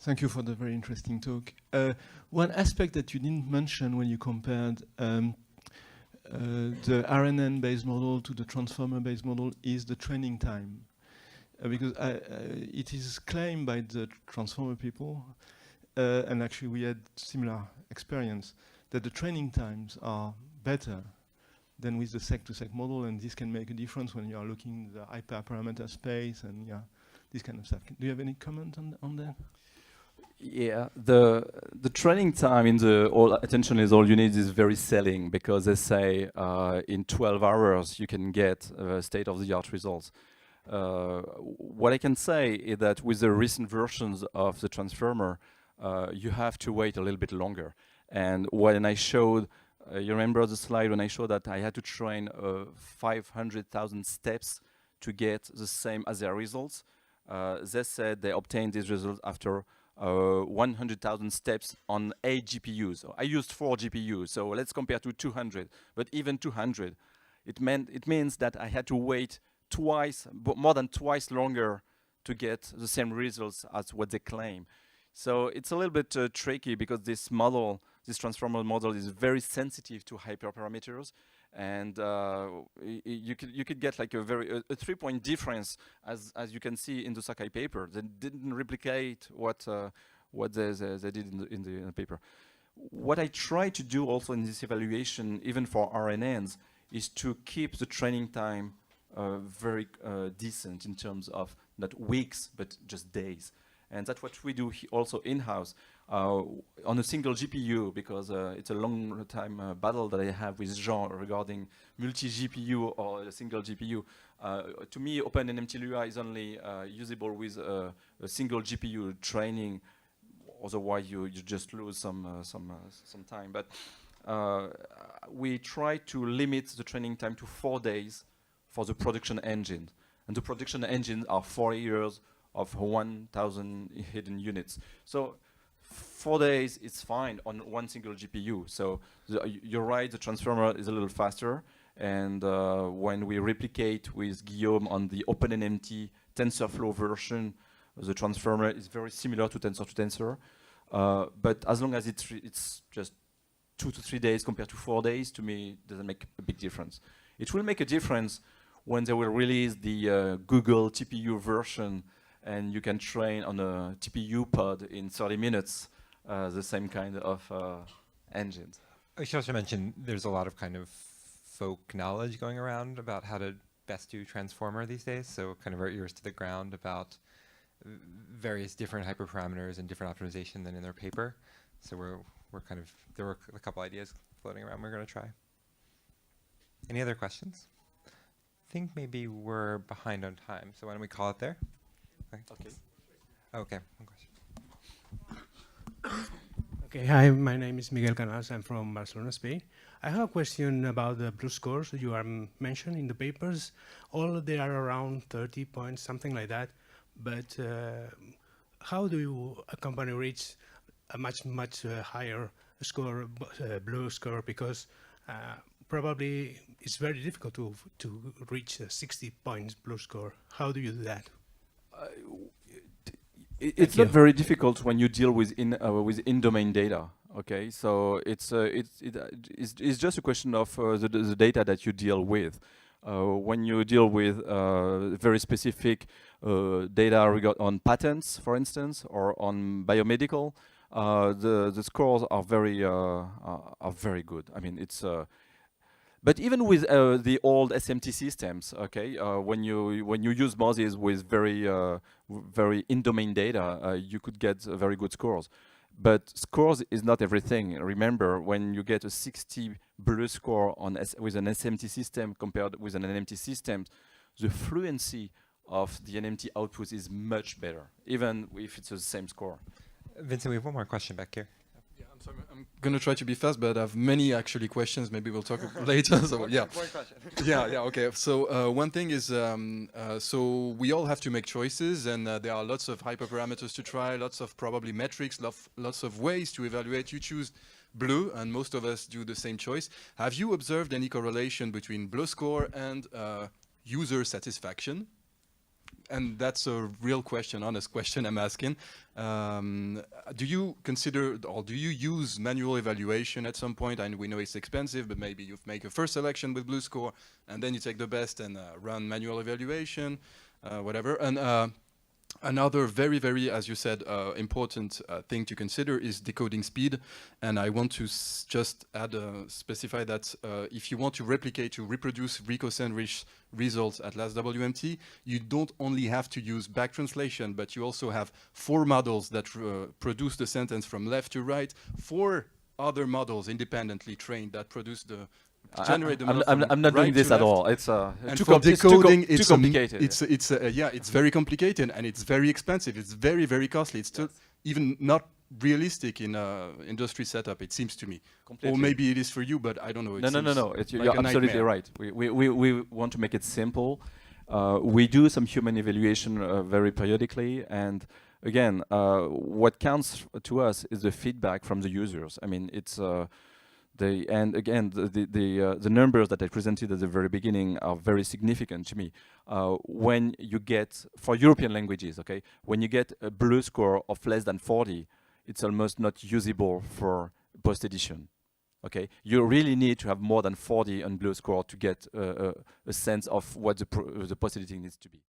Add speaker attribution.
Speaker 1: Thank you for the very interesting talk. One aspect that you didn't mention when you compared the RNN-based model to the transformer-based model is the training time. Because it is claimed by the transformer people, and actually we had similar experience, that the training times are better than with the sec-to-sec model, and this can make a difference when you are looking at the hyperparameter space and this kind of stuff. Do you have any comment on that?
Speaker 2: Yeah, the training time in the all attention is all you need is very selling, because they say in 12 hours you can get state-of-the-art results. What I can say is that with the recent versions of the transformer, you have to wait a little bit longer. And when I showed, you remember the slide when I showed that I had to train 500,000 steps to get the same as their results. They said they obtained these results after 100,000 steps on 8 GPUs. So I used 4 GPUs, so let's compare to 200. But even 200, it means that I had to wait twice, more than twice longer to get the same results as what they claim. So it's a little bit tricky, because this model, this transformer model, is very sensitive to hyperparameters, and you could get like a 3-point difference, as you can see in the Sakai paper. They didn't replicate what they did in the paper. What I try to do also in this evaluation, even for RNNs, is to keep the training time very decent in terms of not weeks but just days. And that's what we do also in-house on a single GPU, because it's a long time battle that I have with Jean regarding multi-GPU or a single GPU. To me, OpenNMT Lua is only usable with a single GPU training. Otherwise, you just lose some time. But we try to limit the training time to 4 days for the production engine. And the production engine are 4 years of 1,000 hidden units. So 4 days is fine on one single GPU. So you're right, the transformer is a little faster. And when we replicate with Guillaume on the OpenNMT TensorFlow version, the transformer is very similar to tensor to tensor. But as long as it's just 2 to 3 days compared to 4 days, to me, it doesn't make a big difference. It will make a difference when they will release the Google TPU version, and you can train on a TPU pod in 30 minutes, the same kind of engines.
Speaker 3: I should also mention there's a lot of kind of folk knowledge going around about how to best do transformer these days, so kind of our ears to the ground about various different hyperparameters and different optimization than in their paper. So we're kind of, there were a couple ideas floating around we're going to try. Any other questions? I think maybe we're behind on time, so why don't we call it there?
Speaker 2: Okay.
Speaker 3: Okay, one question.
Speaker 4: Okay, hi, my name is Miguel Canals. I'm from Barcelona, Spain. I have a question about the blue scores you are mentioned in the papers. All they are around 30 points, something like that. But how do a company reach a much higher score, blue score? Because probably it's very difficult to reach a 60 points blue score. How do you do that?
Speaker 2: It's not very difficult when you deal with in-domain data. Okay, so it's just a question of the data that you deal with. When you deal with very specific data on patents, for instance, or on biomedical, the scores are very good. I mean, it's. But even with the old SMT systems, okay, when you use Moses with very in-domain data, you could get very good scores. But scores is not everything. Remember, when you get a 60 blue score with an SMT system compared with an NMT system, the fluency of the NMT output is much better, even if it's the same score.
Speaker 3: Vincent, we have one more question back here.
Speaker 5: Yeah, I'm sorry. I'm going to try to be fast, but I have many actually questions. Maybe we'll talk later. So yeah.
Speaker 3: One question.
Speaker 5: Yeah. Okay. So one thing is, so we all have to make choices, and there are lots of hyperparameters to try, lots of probably metrics, lots of ways to evaluate. You choose blue, and most of us do the same choice. Have you observed any correlation between blue score and user satisfaction? and that's a real question, honest question I'm asking. Do you consider, or do you use manual evaluation at some point? And we know it's expensive, but maybe you make a first selection with BlueScore, and then you take the best and run manual evaluation, whatever. And another very, very, as you said, important thing to consider is decoding speed. And I want to just add, specify that if you want to replicate, to reproduce RICO-sandwich results at last WMT, you don't only have to use back translation, but you also have 4 models that produce the sentence from left to right, 4 other models independently trained that produce the
Speaker 2: I'm not doing this at all. It's
Speaker 5: too complicated.
Speaker 2: Yeah,
Speaker 5: it's very complicated and it's very expensive. It's very, very costly. It's even not realistic in industry setup, it seems to me.
Speaker 2: Completely.
Speaker 5: Or maybe it is for you, but I don't know.
Speaker 2: No. You're absolutely right. We want to make it simple. We do some human evaluation very periodically, and again, what counts to us is the feedback from the users. I mean, it's the numbers that I presented at the very beginning are very significant to me. When you get, for European languages, okay, when you get a blue score of less than 40, it's almost not usable for post-edition. Okay, you really need to have more than 40 on blue score to get a sense of what the post-editing needs to be.